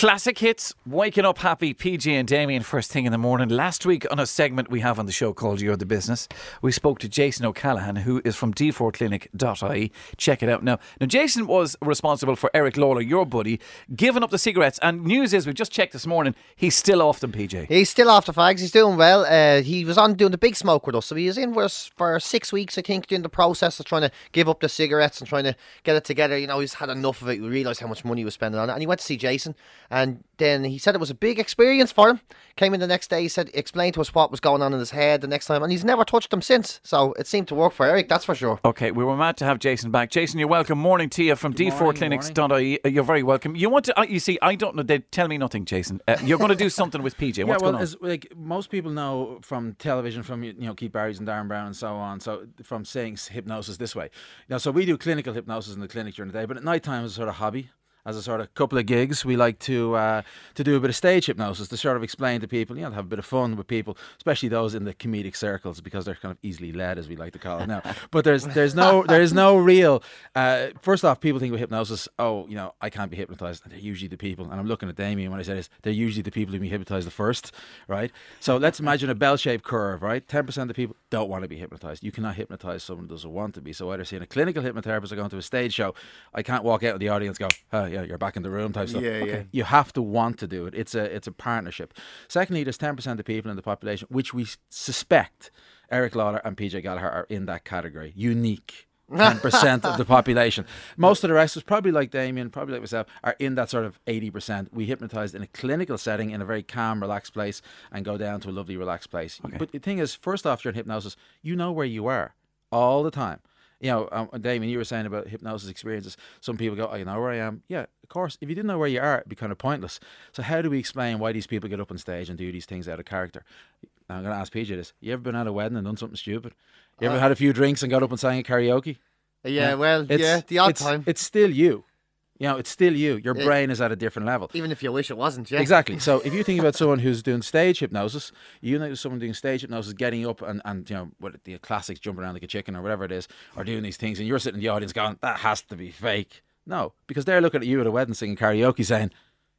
Classic hits, waking up happy, PJ and Damien first thing in the morning. Last week on a segment we have on the show called You're the Business, we spoke to Jason O'Callaghan, who is from d4clinic.ie. Check it out now. Now, Jason was responsible for Eric Lawler, your buddy, giving up the cigarettes. And news is, we just checked this morning, he's still off them, PJ. He's still off the fags. He's doing well. He was on doing the big smoke with us. So he was in with us for 6 weeks, I think, doing the process of trying to give up the cigarettes and trying to get it together. You know, he's had enough of it. We realised how much money he was spending on it. And he went to see Jason. And then he said it was a big experience for him. Came in the next day, he said, explained to us what was going on in his head the next time, and he's never touched them since. So it seemed to work for Eric, that's for sure. Okay, we were mad to have Jason back. Jason, you're welcome. Morning to you from d4clinics.ie. You're very welcome. You want to? You see, I don't know. They tell me nothing, Jason. You're going to do something with PJ. What's going on? As, like most people know from television, from Keith Barry's and Darren Brown and so on. So from saying hypnosis this way, so we do clinical hypnosis in the clinic during the day, but at night time is a sort of hobby. As a sort of couple of gigs, we like to do a bit of stage hypnosis to sort of explain to people, to have a bit of fun with people, especially those in the comedic circles, because they're kind of easily led, as we like to call it now. But there's no real. First off, people think with hypnosis, I can't be hypnotized, and they're usually the people. And I'm looking at Damien when I say this, they're usually the people who be hypnotized the first, right? So let's imagine a bell-shaped curve, right? 10% of the people don't want to be hypnotized. You cannot hypnotize someone who doesn't want to be. So either seeing a clinical hypnotherapist or going to a stage show, I can't walk out of the audience and go, yeah, you're back in the room type stuff. Yeah. You have to want to do it. It's a partnership. Secondly, there's 10% of people in the population which we suspect Eric Lawler and Pj Gallagher are in that category. Unique 10% of the population. Most of the rest is probably like Damien, probably like myself, are in that sort of 80%. We hypnotise in a clinical setting in a very calm, relaxed place and go down to a lovely, relaxed place. Okay. But the thing is, first off, during hypnosis, you know where you are all the time. Damien, you were saying about hypnosis experiences. Some people go, I know where I am. Yeah, of course. If you didn't know where you are, it'd be kind of pointless. So how do we explain why these people get up on stage and do these things out of character? Now, I'm going to ask PJ this. You ever been at a wedding and done something stupid? You ever had a few drinks and got up and sang a karaoke? Yeah, the odd time. It's still you. It's still you. Your brain is at a different level. Even if you wish it wasn't, yeah. Exactly. So if you think about someone who's doing stage hypnosis, someone doing stage hypnosis, getting up and what the classics, jumping around like a chicken or whatever it is, or doing these things, and you're sitting in the audience going, that has to be fake. No, because they're looking at you at a wedding singing karaoke saying,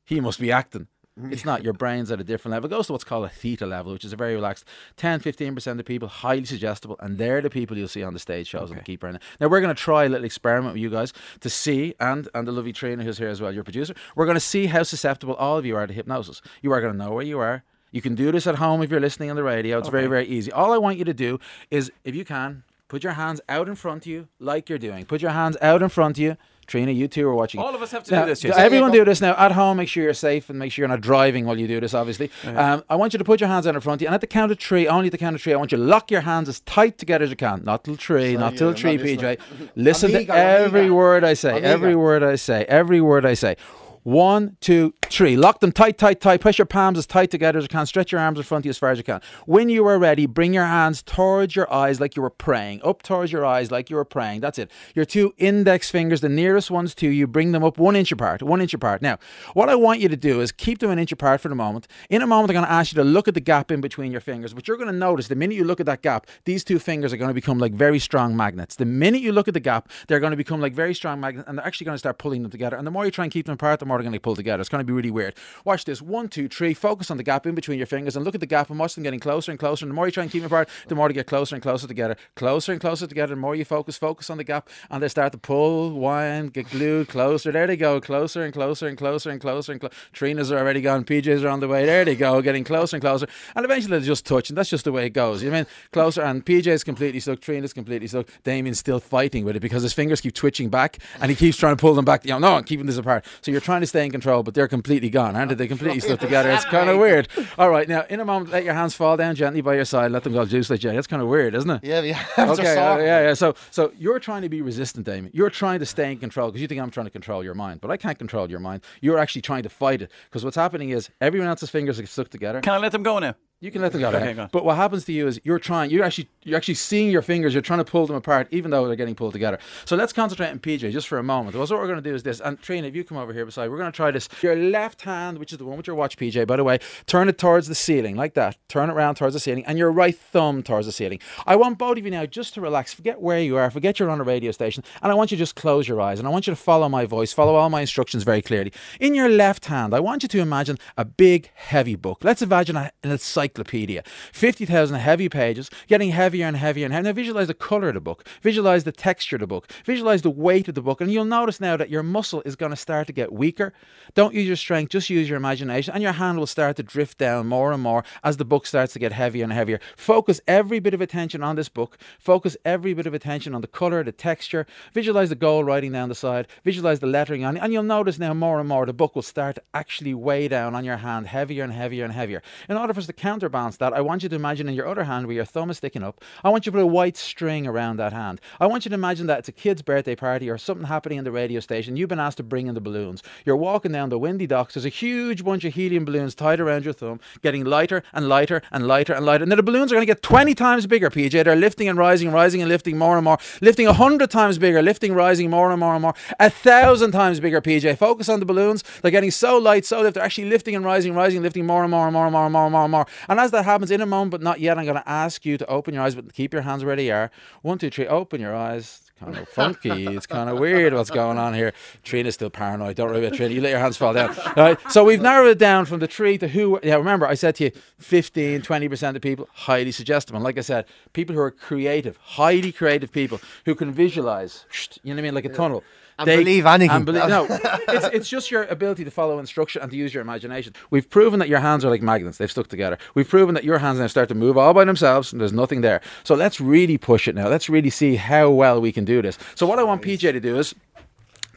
he must be acting. It's not. Your brain's at a different level. It goes to what's called a theta level, which is a very relaxed 10-15% of people, highly suggestible, and they're the people you'll see on the stage shows and keep running. Now we're going to try a little experiment with you guys to see, and the lovely Trina who's here as well, your producer. We're going to see how susceptible all of you are to hypnosis. You are going to know where you are. You can do this at home if you're listening on the radio. It's very, very easy. All I want you to do is, if you can, put your hands out in front of you like you're doing. Put your hands out in front of you. Trina, you two are watching. All of us have to do this, Jason. Everyone do this now. At home, make sure you're safe and make sure you're not driving while you do this, obviously. I want you to put your hands out in front of you, and at the count of three, only at the count of three, I want you to lock your hands as tight together as you can. Not till three, not till three, PJ. Listen to every word I say. Every word I say. Every word I say. 1, 2, 3. Lock them tight, tight, tight. Press your palms as tight together as you can. Stretch your arms in front of you as far as you can. When you are ready, bring your hands towards your eyes like you were praying. Up towards your eyes like you were praying. That's it. Your two index fingers, the nearest ones to you, bring them up 1 inch apart. 1 inch apart. Now, what I want you to do is keep them 1 inch apart for the moment. In a moment, I'm going to ask you to look at the gap in between your fingers. But you're going to notice the minute you look at that gap, these two fingers are going to become like very strong magnets. The minute you look at the gap, they're going to become like very strong magnets, and they're actually going to start pulling them together. And the more you try and keep them apart, the more they're going to pull together. It's going to be really weird. Watch this. 1, 2, 3. Focus on the gap in between your fingers and look at the gap and watch them getting closer and closer. And the more you try and keep them apart, the more they get closer and closer together. Closer and closer together. The more you focus on the gap, and they start to pull, wind, get glued closer. There they go. Closer and closer and closer and closer and closer. Trina's are already gone. PJ's are on the way. There they go. Getting closer and closer. And eventually they'll just touch. And that's just the way it goes. You mean closer, and PJ's completely stuck. Trina's completely stuck. Damien's still fighting with it because his fingers keep twitching back and he keeps trying to pull them back. No, I'm keeping this apart. So you're trying to stay in control, but they're completely gone, aren't they? They completely stuck together. It's kind of weird. All right, now in a moment, let your hands fall down gently by your side. Let them go juice like Jay. That's kind of weird, isn't it? Yeah. Okay, yeah. So you're trying to be resistant, Damien. You're trying to stay in control because you think I'm trying to control your mind, but I can't control your mind. You're actually trying to fight it because what's happening is everyone else's fingers are stuck together. Can I let them go now? You can let them go. Okay, go on. But what happens to you is you're actually seeing your fingers. You're trying to pull them apart, even though they're getting pulled together. So let's concentrate on PJ just for a moment. Because what we're going to do is this. And Trina, if you come over here beside, we're going to try this. Your left hand, which is the one with your watch, PJ, by the way, turn it towards the ceiling like that. Turn it around towards the ceiling, and your right thumb towards the ceiling. I want both of you now just to relax. Forget where you are. Forget you're on a radio station, and I want you to just close your eyes. And I want you to follow my voice. Follow all my instructions very clearly. In your left hand, I want you to imagine a big, heavy book. Let's imagine an encyclopedia. 50,000 heavy pages, getting heavier and heavier and heavier. Now visualize the colour of the book, visualize the texture of the book, visualize the weight of the book, and you'll notice now that your muscle is going to start to get weaker. Don't use your strength, just use your imagination, and your hand will start to drift down more and more as the book starts to get heavier and heavier. Focus every bit of attention on this book, focus every bit of attention on the colour, the texture, visualize the gold writing down the side, visualize the lettering on it, and you'll notice now more and more the book will start to actually weigh down on your hand heavier and heavier and heavier. In order for us to counterbalance that, I want you to imagine in your other hand where your thumb is sticking up, I want you to put a white string around that hand. I want you to imagine that it's a kid's birthday party or something happening in the radio station. You've been asked to bring in the balloons. You're walking down the windy docks. There's a huge bunch of helium balloons tied around your thumb, getting lighter and lighter and lighter and lighter. And then the balloons are going to get 20 times bigger, PJ. They're lifting and rising and lifting more and more. Lifting 100 times bigger, lifting, rising more and more and more. 1,000 times bigger, PJ. Focus on the balloons. They're getting so light, so light. They're actually lifting and rising, lifting more and more and more and more and more and more and more. And as that happens, in a moment, but not yet, I'm going to ask you to open your eyes, but keep your hands where they are. 1, 2, 3, open your eyes. Kind of funky. It's kind of weird what's going on here. Trina's still paranoid. Don't worry about Trina. You let your hands fall down. All right. So we've narrowed it down from the tree to who. Yeah, remember, I said to you, 15, 20% of people, highly suggestible. And like I said, people who are creative, highly creative people who can visualize, you know what I mean, like a tunnel. And believe anything. No, it's just your ability to follow instruction and to use your imagination. We've proven that your hands are like magnets. They've stuck together. We've proven that your hands now start to move all by themselves and there's nothing there. So let's really push it now. Let's really see how well we can do this. So what I want PJ to do is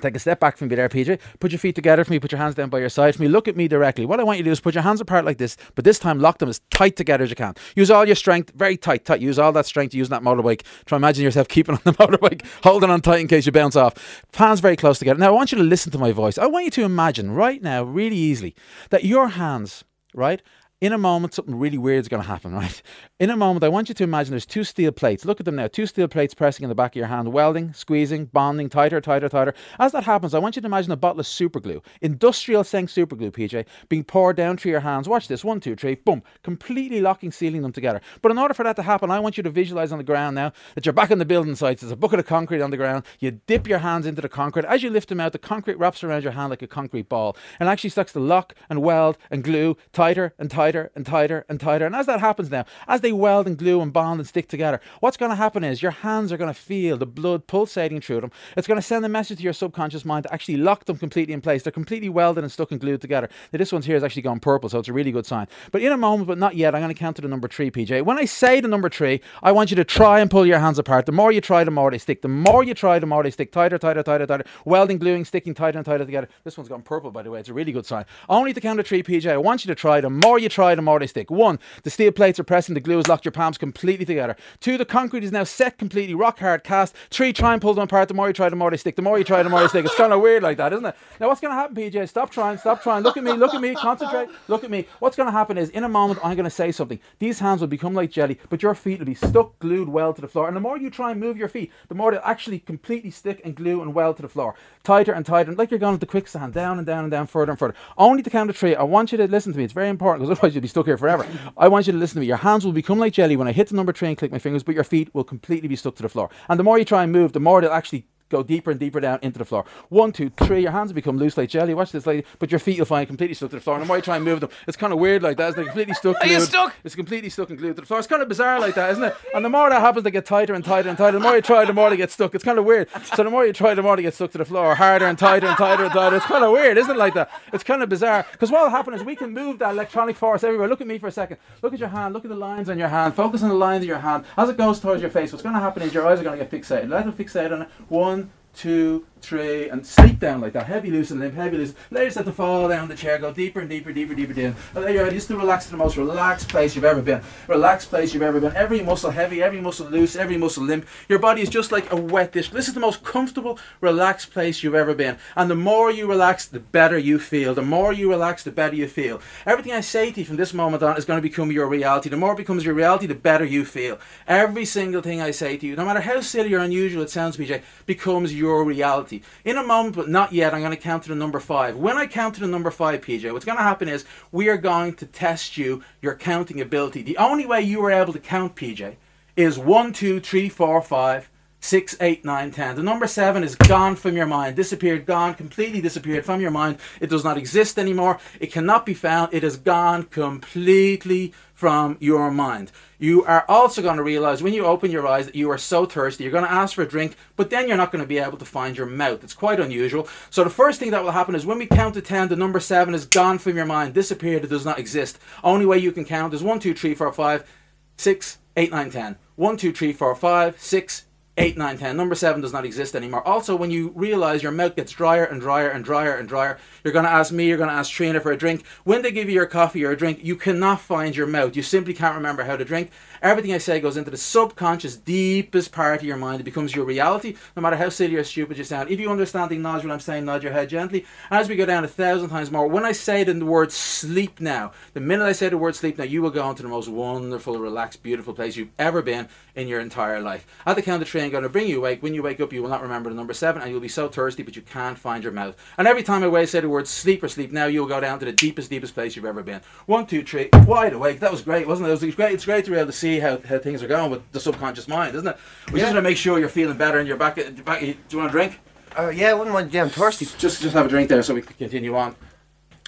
take a step back from me there, PJ. Put your feet together for me. Put your hands down by your side for me. Look at me directly. What I want you to do is put your hands apart like this, but this time lock them as tight together as you can. Use all your strength, very tight. Use all that strength to use that motorbike. Try imagine yourself keeping on the motorbike, holding on tight in case you bounce off. Hands very close together. Now I want you to listen to my voice. I want you to imagine right now, really easily, that your hands, right, in a moment, something really weird is going to happen, right? In a moment, I want you to imagine there's 2 steel plates. Look at them now. 2 steel plates pressing in the back of your hand, welding, squeezing, bonding, tighter, tighter, tighter. As that happens, I want you to imagine a bottle of super glue, industrial strength super glue, PJ, being poured down through your hands. Watch this. 1, 2, 3, boom. Completely locking, sealing them together. But in order for that to happen, I want you to visualize on the ground now that you're back on the building sites. There's a bucket of concrete on the ground. You dip your hands into the concrete. As you lift them out, the concrete wraps around your hand like a concrete ball and actually starts to lock and weld and glue tighter and tighter and tighter and tighter. And as that happens now, as they weld and glue and bond and stick together, what's going to happen is your hands are going to feel the blood pulsating through them. It's going to send a message to your subconscious mind to actually lock them completely in place. They're completely welded and stuck and glued together. Now, this one's here is actually gone purple, so it's a really good sign. But in a moment, but not yet, I'm going to count to the number 3, PJ. When I say the number 3, I want you to try and pull your hands apart. The more you try, the more they stick. The more you try, the more they stick. Tighter, tighter, tighter, tighter. Welding, gluing, sticking tighter and tighter together. This one's gone purple, by the way. It's a really good sign. Only to count to 3, PJ. I want you to try. The more you try, the more they stick. 1, the steel plates are pressing, the glue has locked your palms completely together. 2, the concrete is now set completely, rock hard, cast. 3, try and pull them apart. The more you try, the more they stick. The more you try, the more they stick. It's kind of weird like that, isn't it? Now what's going to happen, PJ? Stop trying. Look at me, concentrate. Look at me. What's going to happen is, in a moment, I'm going to say something. These hands will become like jelly, but your feet will be stuck, glued, well to the floor. And the more you try and move your feet, the more they'll actually completely stick and glue and weld to the floor. Tighter and tighter, like you're going with the quicksand, down and down and down, further and further. Only to count to 3. I want you to listen to me. It's very important, because otherwise you'll be stuck here forever. I want you to listen to me. Your hands will become like jelly when I hit the number 3 and click my fingers, but your feet will completely be stuck to the floor. And the more you try and move, the more they'll actually go deeper and deeper down into the floor. 1, 2, 3, your hands will become loose like jelly. Watch this, lady. But your feet you'll find completely stuck to the floor. And the more you try and move them, it's kind of weird like that, isn't it? Completely stuck. Are you stuck? It's completely stuck and glued to the floor. It's kind of bizarre like that, isn't it? And the more that happens, they get tighter and tighter and tighter. The more you try, the more they get stuck. It's kind of weird. So the more you try, the more they get stuck to the floor. Harder and tighter and tighter and tighter. It's kind of weird, isn't it, like that? It's kind of bizarre. Because what will happen is we can move that electronic force everywhere. Look at me for a second. Look at your hand. Look at the lines on your hand. Focus on the lines of your hand. As it goes towards your face, what's going to happen is your eyes are going to get fixated. Let them fixate on it. 1, 2, 3, and sleep down like that. Heavy, loosen limb, heavy, loosen. Allow yourself to fall down the chair, go deeper and deeper, deeper, deeper down. Allow your head just to relax to the most relaxed place you've ever been. Relaxed place you've ever been. Every muscle heavy, every muscle loose, every muscle limp. Your body is just like a wet dish. This is the most comfortable, relaxed place you've ever been. And the more you relax, the better you feel. The more you relax, the better you feel. Everything I say to you from this moment on is going to become your reality. The more it becomes your reality, the better you feel. Every single thing I say to you, no matter how silly or unusual it sounds, PJ, becomes your reality. In a moment, but not yet, I'm going to count to the number 5. When I count to the number 5, PJ, what's going to happen is we are going to test your counting ability. The only way you are able to count, PJ, is 1, 2, 3, 4, 5, 6, 8, 9, 10. The number 7 is gone from your mind, disappeared, gone, completely disappeared from your mind. It does not exist anymore. It cannot be found. It is gone completely from your mind. You are also going to realize when you open your eyes that you are so thirsty, you're going to ask for a drink, but then you're not going to be able to find your mouth. It's quite unusual. So the first thing that will happen is when we count to 10, the number 7 is gone from your mind, disappeared, it does not exist. Only way you can count is 1, 2, 3, 4, 5, 6, 8, 9, 10. 1, 2, 3, 4, 5, 6, 8, 9, 10. Number 7 does not exist anymore. Also, when you realize your mouth gets drier and drier and drier and drier, you're going to ask me, you're going to ask Trina for a drink. When they give you your coffee or a drink, you cannot find your mouth. You simply can't remember how to drink. Everything I say goes into the subconscious, deepest part of your mind. It becomes your reality, no matter how silly or stupid you sound. If you understand, acknowledge what I'm saying, nod your head gently. As we go down 1,000 times more, when I say the word sleep now, the minute I say the word sleep now, you will go into the most wonderful, relaxed, beautiful place you've ever been in your entire life. At the count of 3, I'm going to bring you awake. When you wake up, you will not remember the number 7, and you'll be so thirsty, but you can't find your mouth. And every time I say the word sleep or sleep now, you'll go down to the deepest place you've ever been. 1, 2, 3, wide awake. That was great, wasn't it? It was great. It's great to be able to see how things are going with the subconscious mind, isn't it? We just want to make sure you're feeling better and you're back. Do you want a drink? Yeah, I wouldn't mind. Yeah, I'm thirsty. Just have a drink there so we can continue on.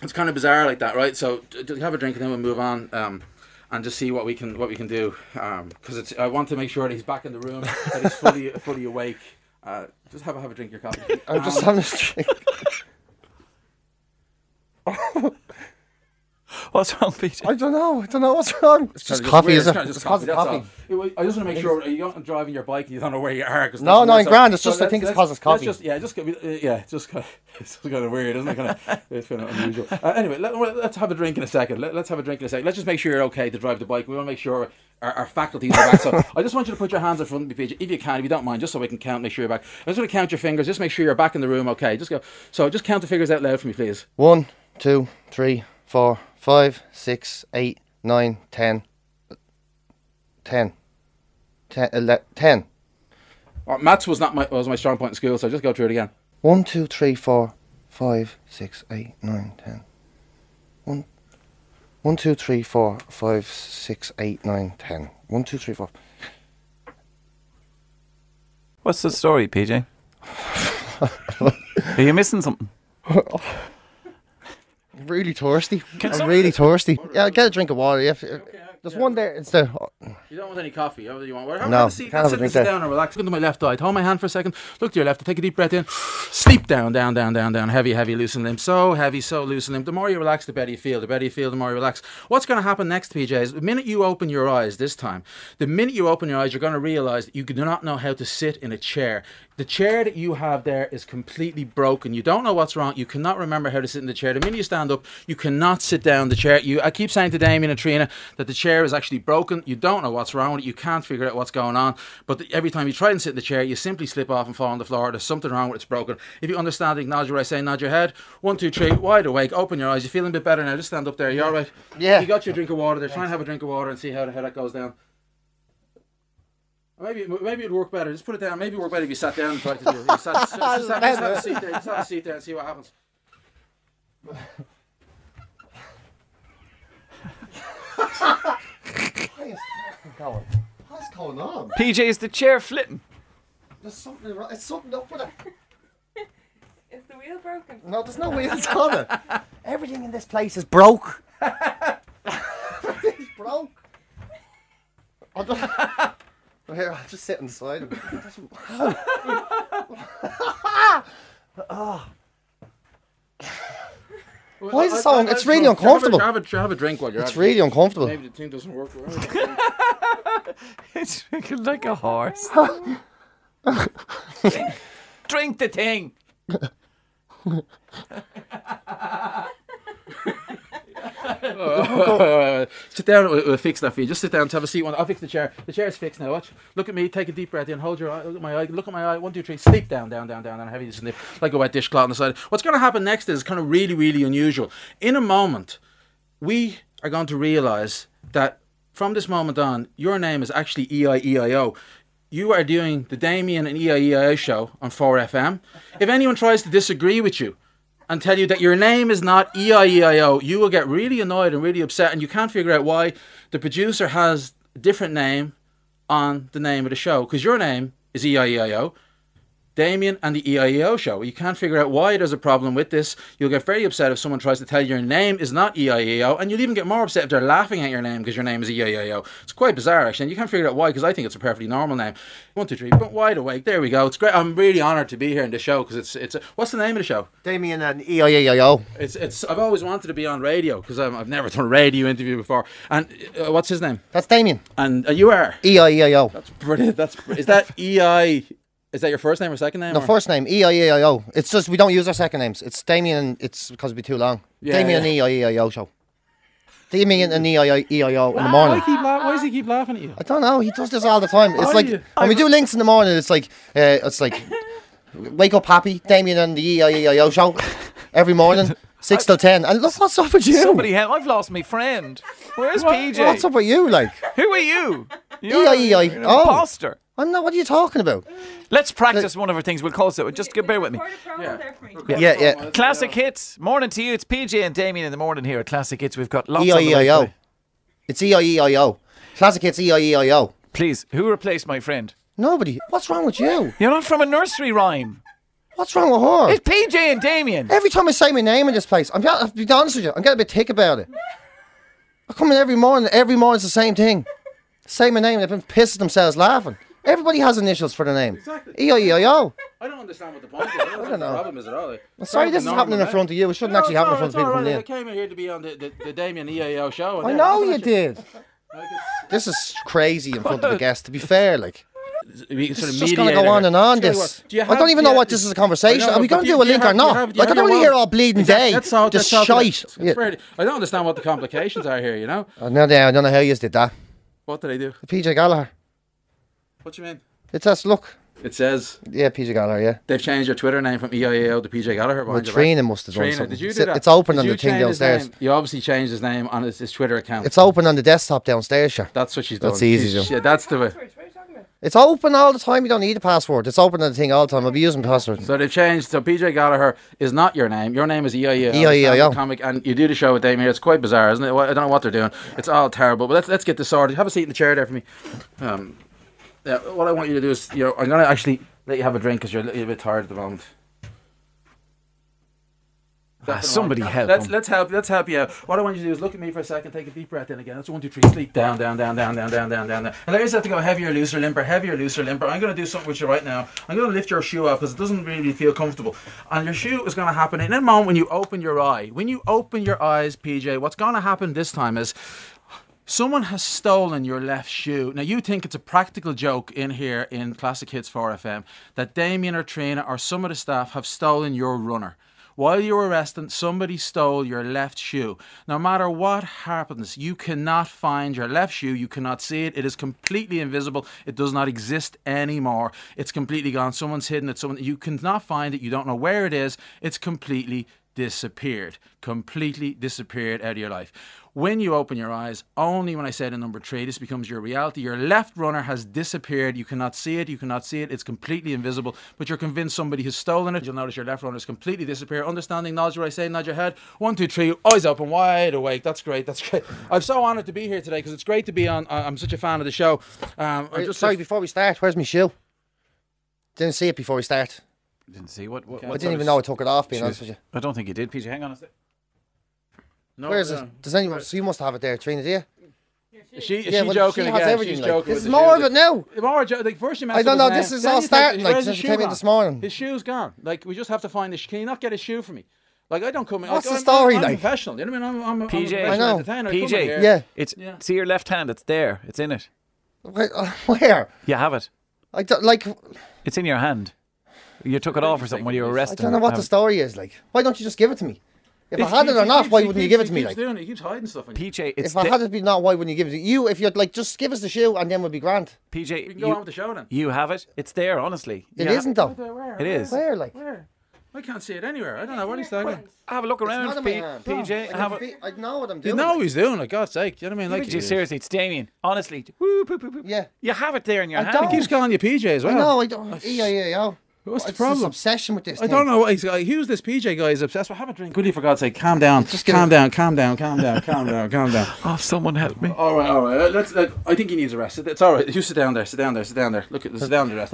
It's kind of bizarre like that, right? So just have a drink and then we'll move on. And just see what we can do, because I want to make sure that he's back in the room, that he's fully awake. Just have a drink of your coffee. I'm just having a drink. What's wrong, Peter? I don't know what's wrong. It's just coffee, isn't it? It's coffee. I just want to make sure you're not driving your bike and you don't know where you are. No, I'm grand. It's just I think it's because it's coffee. It's just kind of weird, isn't it? It's kind of unusual. Anyway, let's have a drink in a second. Let's have a drink in a second. Let's just make sure you're okay to drive the bike. We want to make sure our faculties are back. So I just want you to put your hands in front of me, PJ, if you can, if you don't mind, just so we can count, make sure you're back. I just want to count your fingers. Just make sure you're back in the room. Okay, just go. So just count the figures out loud for me, please. 1, 2, 3, 4, 5, 6, 8, 9, 10. 10. 10. Maths was my strong point in school, so just go through it again. 1, 2, 3, 4, 5, 6, 8, 9, 10. 1, 2, 3, 4, 5, 6, 8, 9, 10. 1, 2, 3, 4. What's the story, PJ? Are you missing something? I'm really thirsty. Really thirsty. Yeah, get a drink of water. There's one there. It's there. You don't want any coffee. What do you want? No, can't have a drink there. Sit down and relax. Look to my left eye. Hold my hand for a second. Look to your left. Take a deep breath in. Sleep down. Heavy, loosen limb. So heavy, so loosen limb. The more you relax, the better you feel. The better you feel, the more you relax. What's going to happen next, PJ, is the minute you open your eyes this time, you're going to realize that you do not know how to sit in a chair. The chair that you have there is completely broken. You don't know what's wrong. You cannot remember how to sit in the chair. The minute you stand up, you cannot sit down the chair. I keep saying to Damien and Trina that the chair is actually broken. You don't know what's wrong with it. You can't figure out what's going on. But every time you try and sit in the chair, you simply slip off and fall on the floor. There's something wrong with it. It's broken. If you understand, acknowledge what I say, nod your head. 1, 2, 3, wide awake. Open your eyes. You're feeling a bit better now. Just stand up there. You all right? Yeah. You got your drink of water there. Try and have a drink of water and see how that goes down. Maybe it'd work better. Just put it down. Maybe it'd work better if you sat down and tried to do it. Just have a seat there. Just have a seat there and see what happens. What's going on? PJ, is the chair flipping? There's something wrong. It's something up with it. Is the wheel broken? No, there's no wheels on it. Everything in this place is broke. Everything's broke. Here, I'll just sit inside. Why is it so? It's really uncomfortable. Have a drink while you're. It's really uncomfortable. Maybe the thing doesn't work. It's drinking like a horse. Drink the thing. Sit down, we'll fix that for you. Just sit down, have a seat. I'll fix the chair. The chair's fixed now. Watch. Look at me, take a deep breath in, hold your eye, look at my eye, look at my eye. 1, 2, 3, sleep down, and heavy as a like a wet dishcloth on the side. What's going to happen next is kind of really, really unusual. In a moment, we are going to realise that from this moment on, your name is actually EIEIO. You are doing the Damien and EIEIO show on 4FM. If anyone tries to disagree with you and tell you that your name is not EIEIO, you will get really annoyed and really upset, and you can't figure out why the producer has a different name on the name of the show, because your name is EIEIO, Damien and the EIEO show. You can't figure out why there's a problem with this. You'll get very upset if someone tries to tell you your name is not EIEO, and you'll even get more upset if they're laughing at your name because your name is EIEO. It's quite bizarre, actually, and you can't figure out why, because I think it's a perfectly normal name. 1, 2, 3, but wide awake. There we go. It's great. I'm really honoured to be here in the show, because it's what's the name of the show? Damien and EIEIO. It's. I've always wanted to be on radio, because I've never done a radio interview before. And what's his name? That's Damien. And you are EIEIO. That's brilliant. Is that EI? Is that your first name or second name? No, first name, EIEIO. It's just we don't use our second names. It's Damien, and it's because it'd be too long. Damien and EIEIO show. Damien and EIEIO in the morning. Why does he keep laughing at you? I don't know. He does this all the time. It's like when we do links in the morning. It's like wake up happy, Damien and the EIEIO show every morning, 6 till 10. And look, what's up with you? I've lost my friend. Where's PJ? What's up with you? Like, who are you? EIEIO. You're an imposter. I'm not. What are you talking about? Let's practice one of our things. We'll call it. Just bear with me. Yeah. Classic hits. Morning to you. It's PJ and Damien in the morning here at Classic Hits. We've got lots of EIEIO. It's EIEIO. Classic hits EIEIO. Please, who replaced my friend? Nobody. What's wrong with you? You're not from a nursery rhyme. What's wrong with her? It's PJ and Damien. Every time I say my name in this place, I'll be honest with you, I'm getting a bit thick about it. I come in every morning. Every morning's the same thing. Say my name, they've been pissing themselves laughing. Everybody has initials for the name. Exactly. EIEIO. I don't understand what the point is. I don't know. The problem is at all. I'm sorry this is happening in front of you. It shouldn't actually happen in front of people coming in. I came in here to be on the Damien EIEO show. I know you did. This is crazy in front of the guest, to be fair, like. It's just going to go on and on, this. I don't even know what this is a conversation. Are we going to do a link or not? Like, I don't want to hear all bleeding day. This shite. I don't understand what the complications are here, you know? I don't know how you did that. What did I do? Pj Gallagher. What do you mean? It says, look. It says... Yeah, Pj Gallagher, yeah. They've changed your Twitter name from EIEO to Pj Gallagher. Well, Trina must have done something. Did you do that? It's open on the thing downstairs. You obviously changed his name on his Twitter account. It's open on the desktop downstairs, sure. That's what she's done. That's easy, yeah, that's the way. It's open all the time. You don't need a password. It's open on the thing all the time. I'll be using password. So they've changed. So PJ Gallagher is not your name. Your name is EIEO. EIEO. Comic, and you do the show with Damien. It's quite bizarre, isn't it? I don't know what they're doing. It's all terrible. But let's get this sorted. Have a seat in the chair there for me. Yeah, what I want you to do is, I'm going to actually let you have a drink because you're a little bit tired at the moment. Somebody help. Let's help you out. What I want you to do is look at me for a second, take a deep breath in again. That's 1, 2, 3, sleep down. And there is have to go heavier, looser, limper. I'm going to do something with you right now. I'm going to lift your shoe off because it doesn't really feel comfortable. And your shoe is going to happen in a moment when you open your eye. When you open your eyes, PJ, what's going to happen this time is someone has stolen your left shoe. Now, you think it's a practical joke in here in Classic Hits 4FM that Damien or Trina or some of the staff have stolen your runner. While you were resting, somebody stole your left shoe. No matter what happens, you cannot find your left shoe. You cannot see it. It is completely invisible. It does not exist anymore. It's completely gone. Someone's hidden it. You cannot find it. You don't know where it is. It's completely disappeared. Completely disappeared out of your life. When you open your eyes, only when I say the number 3, this becomes your reality. Your left runner has disappeared. You cannot see it. It's completely invisible. But you're convinced somebody has stolen it. You'll notice your left runner has completely disappeared. Understanding, knowledge what I say, nod your head. 1, 2, 3, eyes open, wide awake. That's great. I'm so honoured to be here today because it's great to be on. I'm such a fan of the show. Sorry, before we start, where's my shoe? Didn't see it before we start. Didn't see what I didn't even know I took it off, being honest with you. I don't think you did, PJ. Hang on a sec. No, where is it? Does anyone? So you must have it there, Trina, do you? Is she joking again? She's joking. There's more of it now. Like first you I don't know. This is all starting like since you came in this morning. His shoe's gone. Like we just have to find the. Can you not get his shoe for me? Like I don't come in. What's the story I'm like? professional. You know what I mean? I'm a PJ. professional entertainer. PJ. Yeah. See your left hand. It's there. It's in it. Where? You have it. I don't like. It's in your hand. You took it off or something when you were I arrested. don't know what the story is like. Why don't you just give it to me? If I had it or not, why wouldn't you give it to me? Like, He keeps hiding stuff. PJ, it's if I had it be not, why wouldn't you give it to you? If you'd like, just give us the shoe and then we'll be grand. PJ, We can go on with the show then. you have it. It's there, honestly. It isn't though. Where? It is. Where, like? Where? I can't see it anywhere. I don't know what he's talking about. Have a look It's around, not in my hand. PJ. Have a. I know what I'm You doing. know what he's doing, like God's sake. Do you know what I mean? Like, PJ, seriously, it's Damien. Honestly. Woo, poo, poo, poo. Yeah. You have it there in your I hand. don't. he keeps calling you PJ as well. No, I don't. Yeah. What's the It's this problem? obsession with this I thing. don't know what he's got. Who's this PJ guy? He's obsessed with. Have a drink. Would you, for God's sake, calm down. Just calm down. Calm down. Oh, someone help me. All right. Let's. I think he needs a rest. It's all right. You sit down there. Sit down there. Look at. Sit down there. Rest.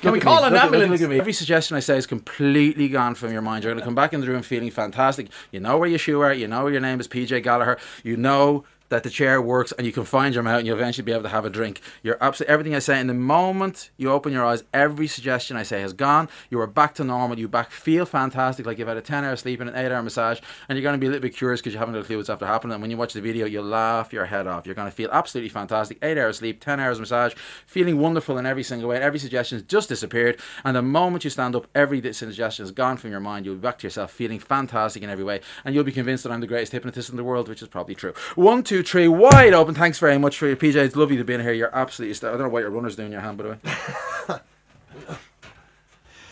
Can we call an ambulance? Look at me. Every suggestion I say is completely gone from your mind. You're going to come back in the room feeling fantastic. You know where your shoe are. You know your name is PJ Gallagher. You know that the chair works and you can find your mouth and you'll eventually be able to have a drink. You're absolutely everything I say. In the moment you open your eyes, every suggestion I say has gone. You are back to normal. You feel fantastic, like you've had a 10-hour sleep and an 8-hour massage, and you're going to be a little bit curious because you haven't got a clue what's after happening. And when you watch the video, you'll laugh your head off. You're going to feel absolutely fantastic. 8 hours sleep, 10 hours massage, feeling wonderful in every single way. Every suggestion has just disappeared. And the moment you stand up, every suggestion is gone from your mind. You'll be back to yourself, feeling fantastic in every way, and you'll be convinced that I'm the greatest hypnotist in the world, which is probably true. 1, 2, 3, wide open. Thanks very much for your PJ. It's lovely to be in here. You're absolutely I don't know what your runner's doing in your hand, by the way.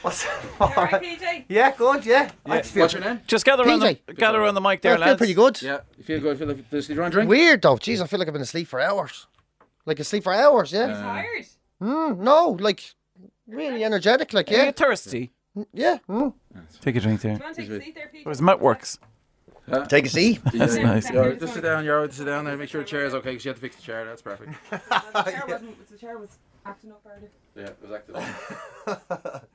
What's All right, PJ. Yeah, good, yeah. I feel What's your name? Just gather around, PJ. gather around the mic there, I feel lads. pretty good. Yeah, you feel good? Feel like this? You want a drink? Weird though. Jeez, I feel like I've been asleep for hours. Like asleep for hours, yeah. Tired? No, like really energetic, like Are you yeah. thirsty? Yeah. Take a drink there. Do you want to take a seat there, PJ? His mouth works. Take a seat. That's nice. Yeah, just sit down. You're sit down there. Make sure the chair is okay because you have to fix the chair. That's perfect. The chair was acting up earlier. Yeah, it was active.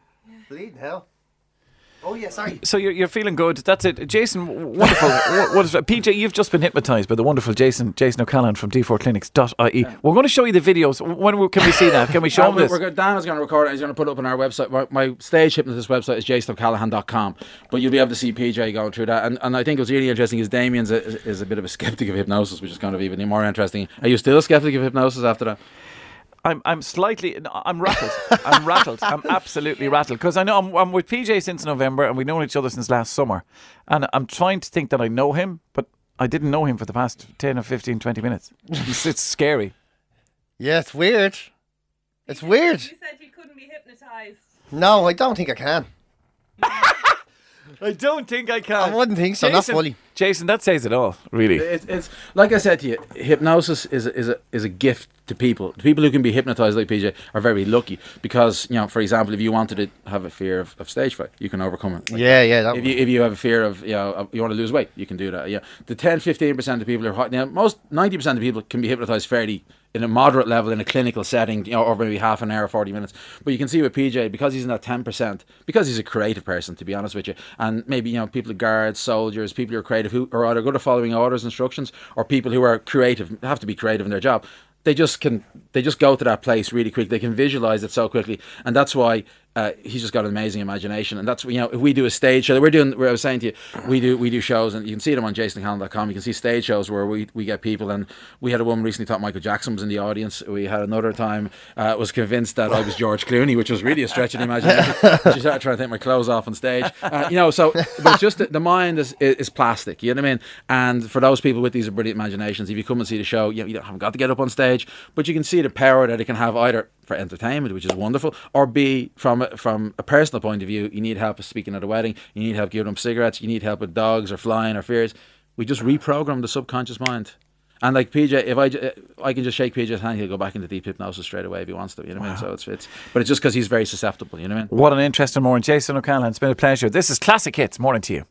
Bleeding hell. Oh yeah, sorry. So you're feeling good. That's it, Jason. Wonderful. what is that? PJ? You've just been hypnotised by the wonderful Jason O'Callaghan from d4clinics.ie. We're going to show you the videos. Can we see that? Can we show them this? Dan is going to record it. He's going to put it up on our website. My stage hypnotist website is jasonocallaghan.com. But you'll be able to see PJ going through that. And I think what's really interesting is Damien's is a bit of a skeptic of hypnosis, which is kind of even more interesting. Are you still a skeptic of hypnosis after that? I'm rattled. I'm rattled. I'm absolutely rattled because I know I'm with PJ since November and we've known each other since last summer, and I'm trying to think that I know him, but I didn't know him for the past 10 or 15, 20 minutes. It's scary. Yeah, it's weird. It's weird. You said you couldn't be hypnotized. No, I don't think I can. I don't think I can. I wouldn't think so. Not fully. Jason, that says it all, really. It's like I said to you, hypnosis is a gift to people. The people who can be hypnotized like PJ are very lucky because, you know, for example, if you wanted to have a fear of stage fright, you can overcome it. Like Yeah. That if you have a fear of, you know, you want to lose weight, you can do that. Yeah, the 10-15% of people are now most 90% of people can be hypnotized fairly in a moderate level in a clinical setting, you know, over maybe half an hour, 40 minutes. But you can see with PJ, because he's in that 10%, because he's a creative person, to be honest with you, and maybe, you know, people, guards, soldiers, people who are creative, who are either good at following orders, instructions, or people who are creative, have to be creative in their job. They just go to that place really quick. They can visualize it so quickly, and that's why he's just got an amazing imagination. And that's, you know, if we do a stage show that I was saying to you, we do shows, and you can see them on jasonocallaghan.com. You can see stage shows where we get people, and we had a woman recently thought Michael Jackson was in the audience. We had another time was convinced that I was George Clooney, which was really a stretch in the imagination. She started trying to take my clothes off on stage, you know. So, but it's just the mind is plastic. You know what I mean? And for those people with these brilliant imaginations, if you come and see the show, you haven't got to get up on stage, but you can see the power that it can have, either for entertainment, which is wonderful, or B, from a personal point of view. You need help speaking at a wedding, you need help giving them cigarettes, you need help with dogs or flying or fears. We just reprogram the subconscious mind. And like PJ, if I can just shake PJ's hand, he'll go back into deep hypnosis straight away if he wants to. You know what I mean? So but it's just because he's very susceptible. You know what I mean? What an interesting morning, Jason O'Callaghan. It's been a pleasure. This is Classic Hits. Morning to you.